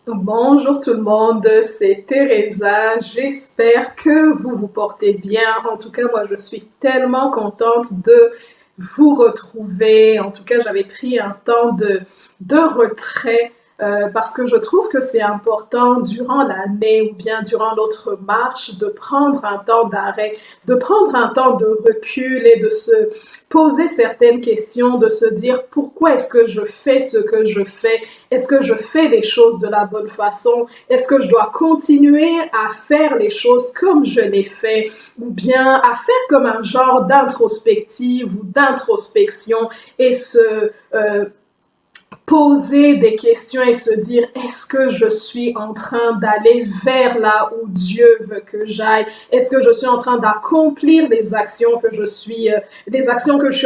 Bonjour tout le monde, c'est Teresa. J'espère que vous vous portez bien. En tout cas, moi, je suis tellement contente de vous retrouver. En tout cas, j'avais pris un temps de retrait parce que je trouve que c'est important durant l'année ou bien durant notre marche de prendre un temps d'arrêt, de prendre un temps de recul et de se poser certaines questions, de se dire pourquoi est-ce que je fais ce que je fais? Est-ce que je fais les choses de la bonne façon? Est-ce que je dois continuer à faire les choses comme je les fais? Ou bien à faire comme un genre d'introspective ou d'introspection et se poser des questions et se dire est-ce que je suis en train d'aller vers là où Dieu veut que j'aille? Est-ce que je suis en train d'accomplir des actions que je suis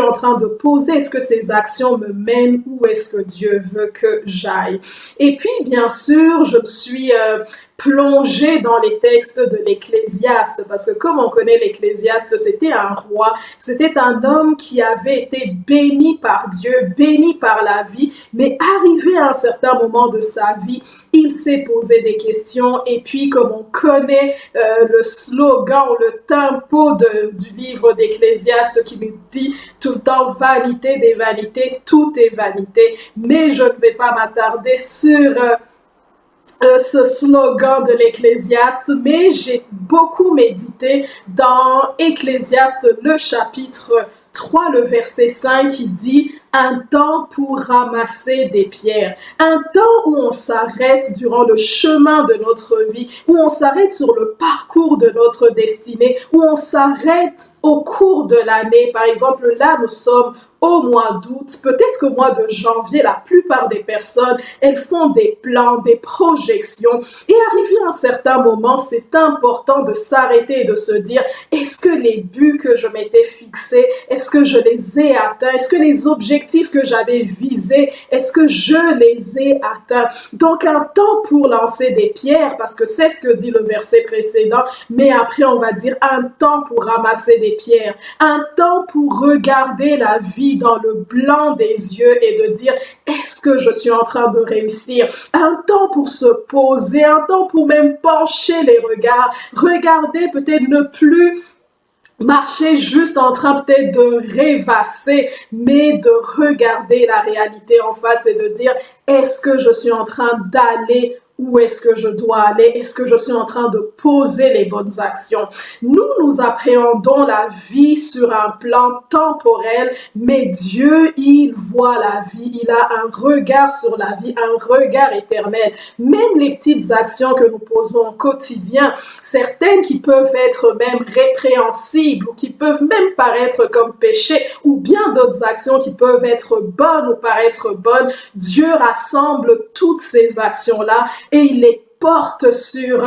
en train de poser? Est-ce que ces actions me mènent où est-ce que Dieu veut que j'aille? Et puis bien sûr, je me suis plongée dans les textes de l'Ecclésiaste parce que comme on connaît l'Ecclésiaste, c'était un roi, c'était un homme qui avait été béni par Dieu, béni par la vie, mais arrivé à un certain moment de sa vie, il s'est posé des questions et puis comme on connaît le slogan, le tempo du livre d'Ecclésiaste qui nous dit tout le temps vanité des vanités, tout est vanité, mais je ne vais pas m'attarder sur ce slogan de l'Ecclésiaste, mais j'ai beaucoup médité dans Ecclésiaste, le chapitre 3, le verset 5, qui dit un temps pour ramasser des pierres, un temps où on s'arrête durant le chemin de notre vie, où on s'arrête sur le parcours de notre destinée, où on s'arrête au cours de l'année. Par exemple, là, nous sommes au mois d'août, peut-être qu'au mois de janvier, la plupart des personnes, elles font des plans, des projections. Et arrivé à un certain moment, c'est important de s'arrêter et de se dire, est-ce que les buts que je m'étais fixés, est-ce que je les ai atteints? Est-ce que les objectifs que j'avais visés, est-ce que je les ai atteints? Donc un temps pour lancer des pierres, parce que c'est ce que dit le verset précédent, mais après on va dire un temps pour ramasser des pierres, un temps pour regarder la vie dans le blanc des yeux et de dire est-ce que je suis en train de réussir? Un temps pour se poser, un temps pour même pencher les regards, regarder peut-être ne plus marcher juste en train peut-être de rêvasser, mais de regarder la réalité en face et de dire est-ce que je suis en train d'aller où est-ce que je dois aller? Est-ce que je suis en train de poser les bonnes actions? Nous appréhendons la vie sur un plan temporel, mais Dieu, il voit la vie, il a un regard sur la vie, un regard éternel. Même les petites actions que nous posons au quotidien, certaines qui peuvent être même répréhensibles ou qui peuvent même paraître comme péché, ou bien d'autres actions qui peuvent être bonnes ou paraître bonnes, Dieu rassemble toutes ces actions-là et il les porte sur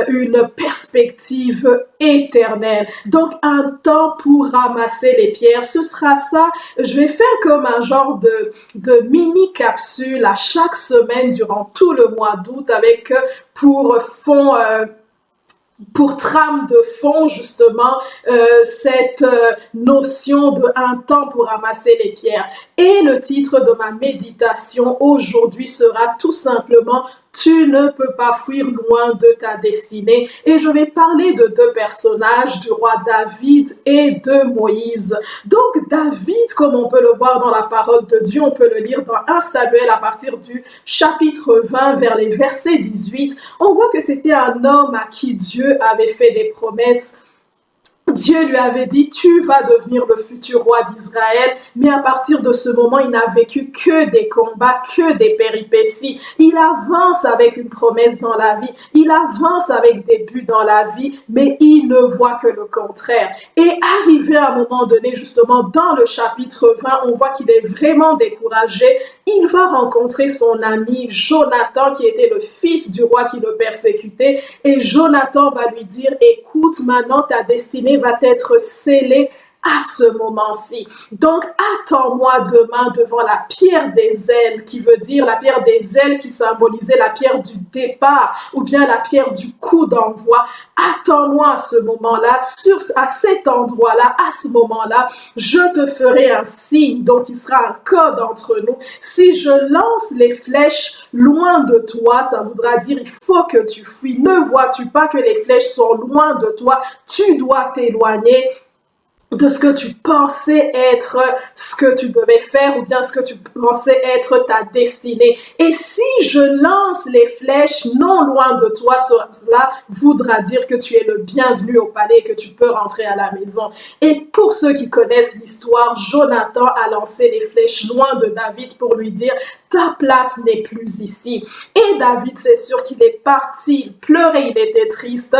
une perspective éternelle. Donc, un temps pour ramasser les pierres, ce sera ça. Je vais faire comme un genre de mini-capsule à chaque semaine durant tout le mois d'août avec pour fond pour trame de fond justement cette notion de un temps pour ramasser les pierres. Et le titre de ma méditation aujourd'hui sera tout simplement tu ne peux pas fuir loin de ta destinée. Et je vais parler de deux personnages, du roi David et de Moïse. Donc David, comme on peut le voir dans la parole de Dieu, on peut le lire dans 1 Samuel à partir du chapitre 20 vers les versets 18. On voit que c'était un homme à qui Dieu avait fait des promesses. Dieu lui avait dit, tu vas devenir le futur roi d'Israël, mais à partir de ce moment, il n'a vécu que des combats, que des péripéties. Il avance avec une promesse dans la vie, il avance avec des buts dans la vie, mais il ne voit que le contraire. Et arrivé à un moment donné, justement, dans le chapitre 20, on voit qu'il est vraiment découragé. Il va rencontrer son ami Jonathan, qui était le fils du roi qui le persécutait, et Jonathan va lui dire, écoute, maintenant ta destinée va être scellée à ce moment-ci. Donc, attends-moi demain devant la pierre des ailes, qui veut dire la pierre des ailes qui symbolisait la pierre du départ ou bien la pierre du coup d'envoi. Attends-moi à ce moment-là, à cet endroit-là, à ce moment-là, je te ferai un signe, donc il sera un code entre nous. Si je lance les flèches loin de toi, ça voudra dire il faut que tu fuis. Ne vois-tu pas que les flèches sont loin de toi? Tu dois t'éloigner de ce que tu pensais être ce que tu devais faire ou bien ce que tu pensais être ta destinée. Et si je lance les flèches non loin de toi, cela voudra dire que tu es le bienvenu au palais, que tu peux rentrer à la maison. Et pour ceux qui connaissent l'histoire, Jonathan a lancé les flèches loin de David pour lui dire ta place n'est plus ici. Et David, c'est sûr qu'il est parti, il pleurait, il était triste.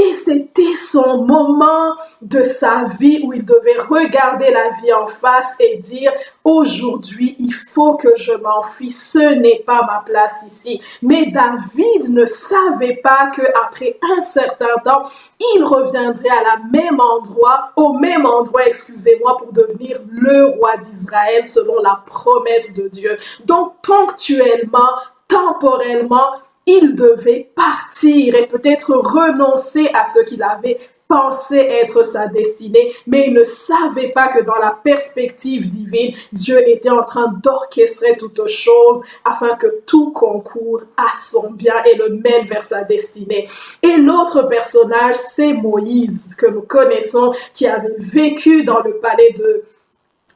Et c'était son moment de sa vie où il devait regarder la vie en face et dire aujourd'hui, il faut que je m'enfuis, ce n'est pas ma place ici. Mais David ne savait pas qu'après un certain temps, il reviendrait à au même endroit, excusez-moi, pour devenir le roi d'Israël selon la promesse de Dieu. Donc, ponctuellement, temporellement, il devait partir et peut-être renoncer à ce qu'il avait pensé être sa destinée, mais il ne savait pas que dans la perspective divine, Dieu était en train d'orchestrer toutes choses afin que tout concourt à son bien et le mène vers sa destinée. Et l'autre personnage, c'est Moïse, que nous connaissons, qui avait vécu dans le palais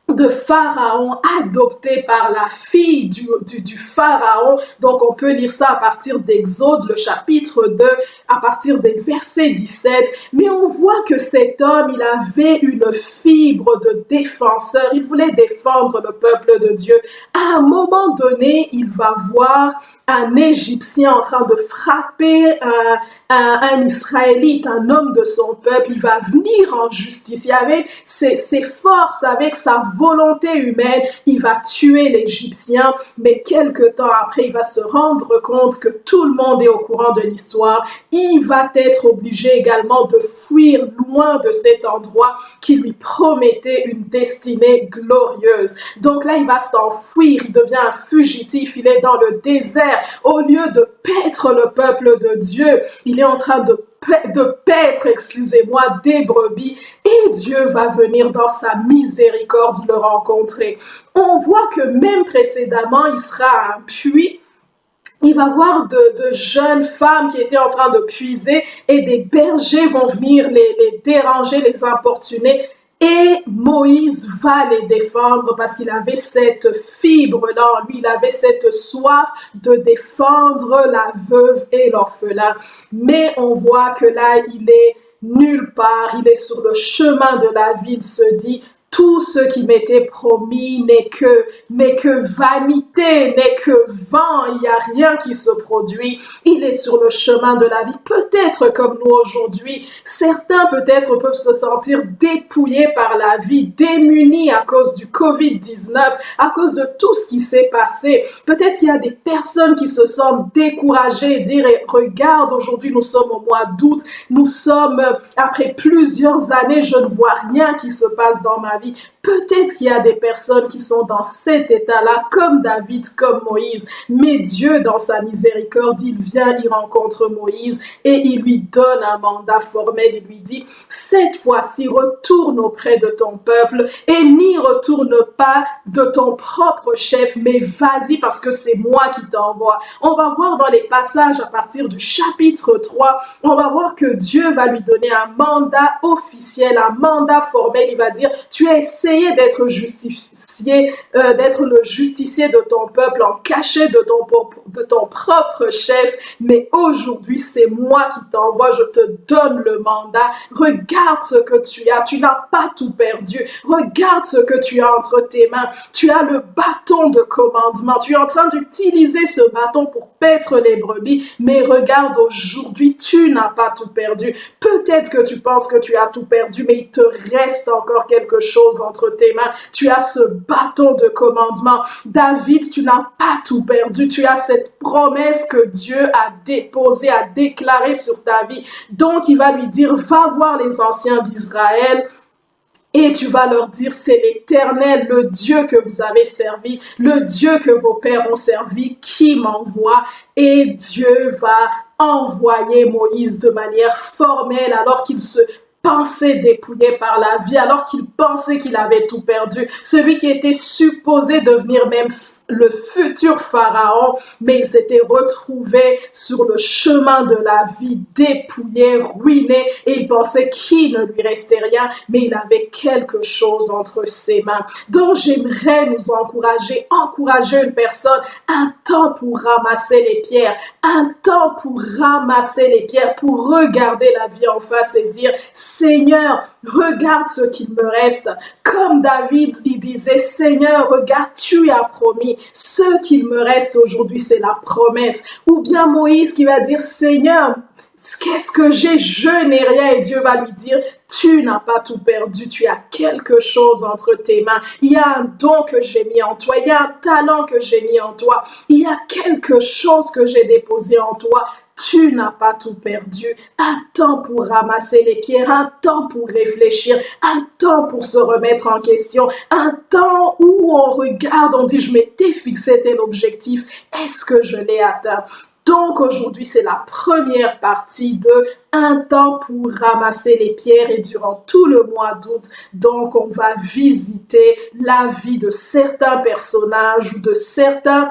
de Pharaon, adopté par la fille du Pharaon. Donc on peut lire ça à partir d'Exode, le chapitre 2, à partir des versets 17. Mais on voit que cet homme, il avait une fibre de défenseur. Il voulait défendre le peuple de Dieu. À un moment donné, il va voir un Égyptien en train de frapper un Israélite, un homme de son peuple. Il va venir en justice. Avec ses forces, avec sa volonté humaine, il va tuer l'Égyptien. Mais quelque temps après, il va se rendre compte que tout le monde est au courant de l'histoire. Il va être obligé également de fuir loin de cet endroit qui lui promettait une destinée glorieuse. Donc là, il va s'enfuir. Il devient un fugitif. Il est dans le désert. Au lieu de paître le peuple de Dieu, il est en train de paître, excusez-moi, des brebis, et Dieu va venir dans sa miséricorde le rencontrer. On voit que même précédemment, il sera à un puits. Il va voir de jeunes femmes qui étaient en train de puiser et des bergers vont venir les déranger, les importuner. Et Moïse va les défendre parce qu'il avait cette fibre-là en lui, il avait cette soif de défendre la veuve et l'orphelin. Mais on voit que là, il est nulle part, il est sur le chemin de la vie, il se dit, tout ce qui m'était promis n'est que vanité, n'est que vent, il n'y a rien qui se produit. Il est sur le chemin de la vie, peut-être comme nous aujourd'hui. Certains peut-être peuvent se sentir dépouillés par la vie, démunis à cause du Covid-19, à cause de tout ce qui s'est passé. Peut-être qu'il y a des personnes qui se sentent découragées et dire, regarde, aujourd'hui nous sommes au mois d'août, nous sommes, après plusieurs années, je ne vois rien qui se passe dans ma vie. Peut-être qu'il y a des personnes qui sont dans cet état-là, comme David, comme Moïse. Mais Dieu, dans sa miséricorde, il vient, il rencontre Moïse et il lui donne un mandat formel. Il lui dit, cette fois-ci, retourne auprès de ton peuple et n'y retourne pas de ton propre chef, mais vas-y parce que c'est moi qui t'envoie. On va voir dans les passages à partir du chapitre 3, on va voir que Dieu va lui donner un mandat officiel, un mandat formel. Il va dire, tu as essayé d'être justicier, d'être le justicier de ton peuple en cachet de ton propre chef, mais aujourd'hui c'est moi qui t'envoie, je te donne le mandat. Regarde ce que tu n'as pas tout perdu. Regarde ce que tu as entre tes mains. Tu as le bâton de commandement. Tu es en train d'utiliser ce bâton pour paître les brebis, mais regarde aujourd'hui, tu n'as pas tout perdu. Peut-être que tu penses que tu as tout perdu, mais il te reste encore quelque chose entre tes mains. Tu as ce bâton de commandement. David, tu n'as pas tout perdu. Tu as cette promesse que Dieu a déposée, a déclarée sur ta vie. Donc, il va lui dire, va voir les anciens d'Israël Et tu vas leur dire, c'est l'Éternel, le Dieu que vous avez servi, le Dieu que vos pères ont servi, qui m'envoie. Et Dieu va envoyer Moïse de manière formelle alors qu'il se pensait dépouillé par la vie, alors qu'il pensait qu'il avait tout perdu. Celui qui était supposé devenir même le futur pharaon, mais il s'était retrouvé sur le chemin de la vie, dépouillé, ruiné, et il pensait qu'il ne lui restait rien, mais il avait quelque chose entre ses mains. Donc j'aimerais nous encourager une personne, un temps pour ramasser les pierres, un temps pour ramasser les pierres, pour regarder la vie en face et dire, Seigneur, regarde ce qu'il me reste. Comme David, il disait, Seigneur, regarde, tu as promis. Ce qu'il me reste aujourd'hui, c'est la promesse. Ou bien Moïse qui va dire, Seigneur, qu'est-ce que j'ai? Je n'ai rien. Et Dieu va lui dire, tu n'as pas tout perdu, tu as quelque chose entre tes mains. Il y a un don que j'ai mis en toi, il y a un talent que j'ai mis en toi, il y a quelque chose que j'ai déposé en toi. Tu n'as pas tout perdu. Un temps pour ramasser les pierres, un temps pour réfléchir, un temps pour se remettre en question, un temps où on regarde, on dit, je m'étais fixé tel objectif, est-ce que je l'ai atteint? Donc aujourd'hui, c'est la première partie de un temps pour ramasser les pierres et durant tout le mois d'août, donc on va visiter la vie de certains personnages ou de certains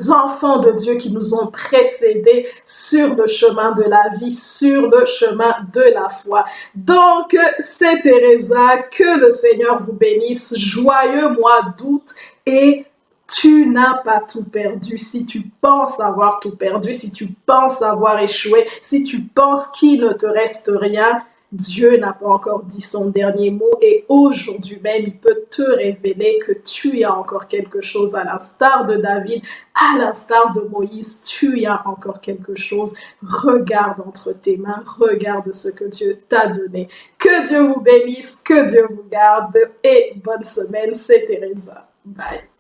enfants de Dieu qui nous ont précédés sur le chemin de la vie, sur le chemin de la foi. Donc, c'est Teresa, que le Seigneur vous bénisse, joyeux mois d'août et tu n'as pas tout perdu. Si tu penses avoir tout perdu, si tu penses avoir échoué, si tu penses qu'il ne te reste rien, Dieu n'a pas encore dit son dernier mot et aujourd'hui même, il peut te révéler que tu as encore quelque chose à l'instar de David, à l'instar de Moïse, tu as encore quelque chose. Regarde entre tes mains, regarde ce que Dieu t'a donné. Que Dieu vous bénisse, que Dieu vous garde et bonne semaine, c'est Teresa. Bye.